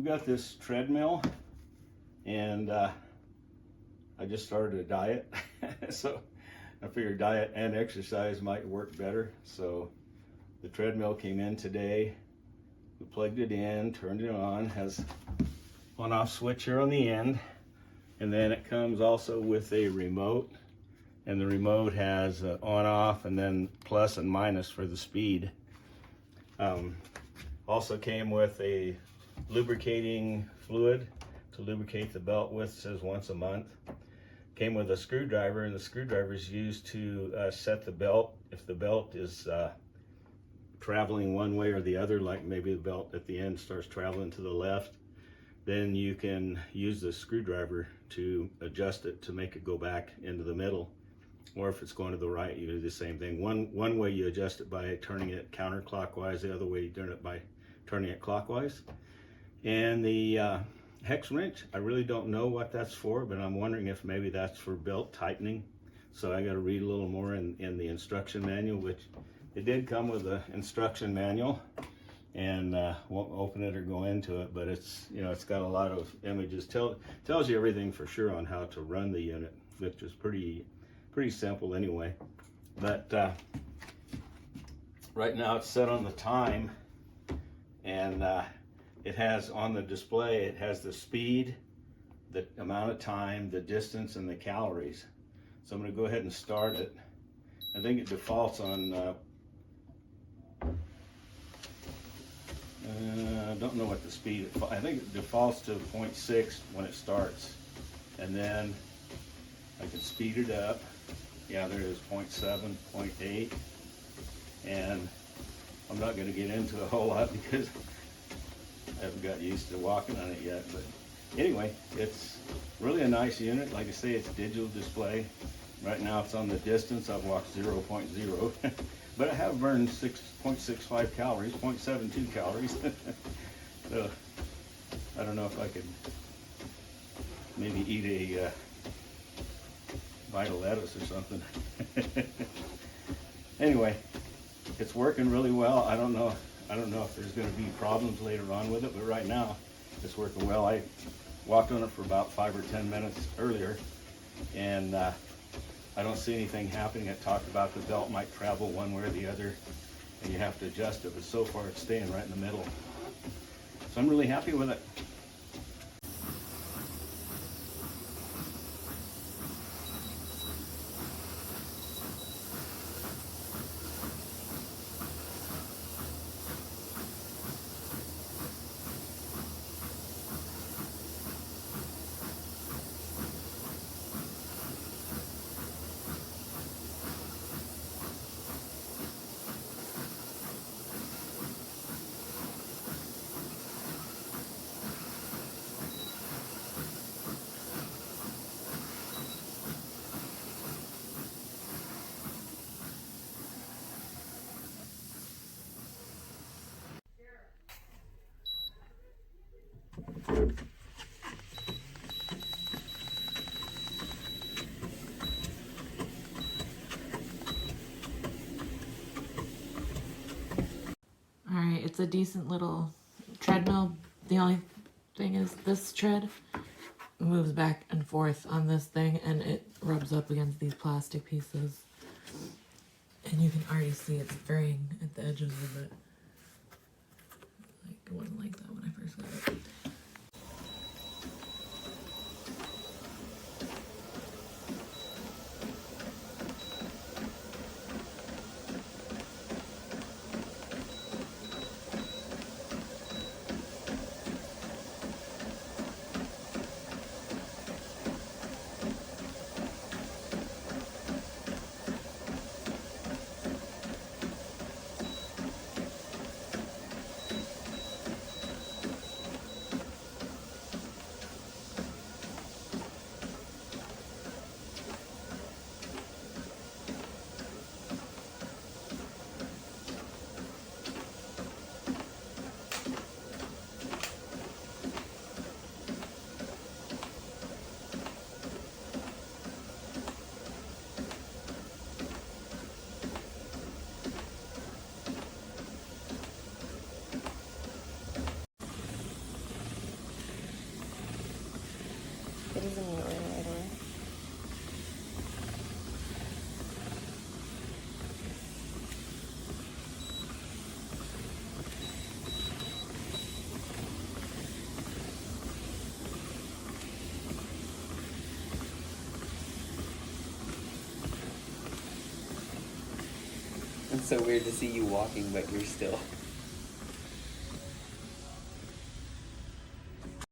got this treadmill, and I just started a diet. So I figured diet and exercise might work better. So the treadmill came in today. We plugged it in, turned it on, has on-off switch here on the end, and then it comes also with a remote, and the remote has on-off and then plus and minus for the speed. Also came with a lubricating fluid to lubricate the belt with. It says once a month. Came with a screwdriver, and the screwdriver is used to set the belt. If the belt is traveling one way or the other, like maybe the belt at the end starts traveling to the left, then you can use the screwdriver to adjust it to make it go back into the middle. Or if it's going to the right, you do the same thing. One way you adjust it by turning it counterclockwise, the other way you turn it by turning it clockwise. And the hex wrench, I really don't know what that's for, but I'm wondering if maybe that's for belt tightening. So I got to read a little more in the instruction manual, which it did come with an instruction manual, and won't open it or go into it, but it's, you know, it's got a lot of images. Tells you everything for sure on how to run the unit, which is pretty simple anyway. But right now it's set on the time, and it has on the display, it has the speed, the amount of time, the distance, and the calories. So I'm going to go ahead and start it. I think it defaults on I don't know what the speed, I think it defaults to 0.6 when it starts, and then I can speed it up. Yeah, there it is, 0.7, 0.8, and I'm not going to get into a whole lot because I haven't got used to walking on it yet. But anyway, it's really a nice unit. Like I say, it's digital display. Right now it's on the distance. I've walked 0.0, but I have burned 6.65 calories, 0.72 calories. So I don't know if I could maybe eat a vital lettuce or something. Anyway, it's working really well. I don't know if there's going to be problems later on with it, but right now it's working well. I walked on it for about 5 or 10 minutes earlier, and I don't see anything happening. It talked about the belt might travel one way or the other, and you have to adjust it, but so far it's staying right in the middle. So I'm really happy with it. Alright, it's a decent little treadmill. The only thing is this tread moves back and forth on this thing, and it rubs up against these plastic pieces. And you can already see it's fraying at the edges of it. Like, it wasn't like that when I first got it. doesn't mean it ran right away. It's so weird to see you walking, but you're still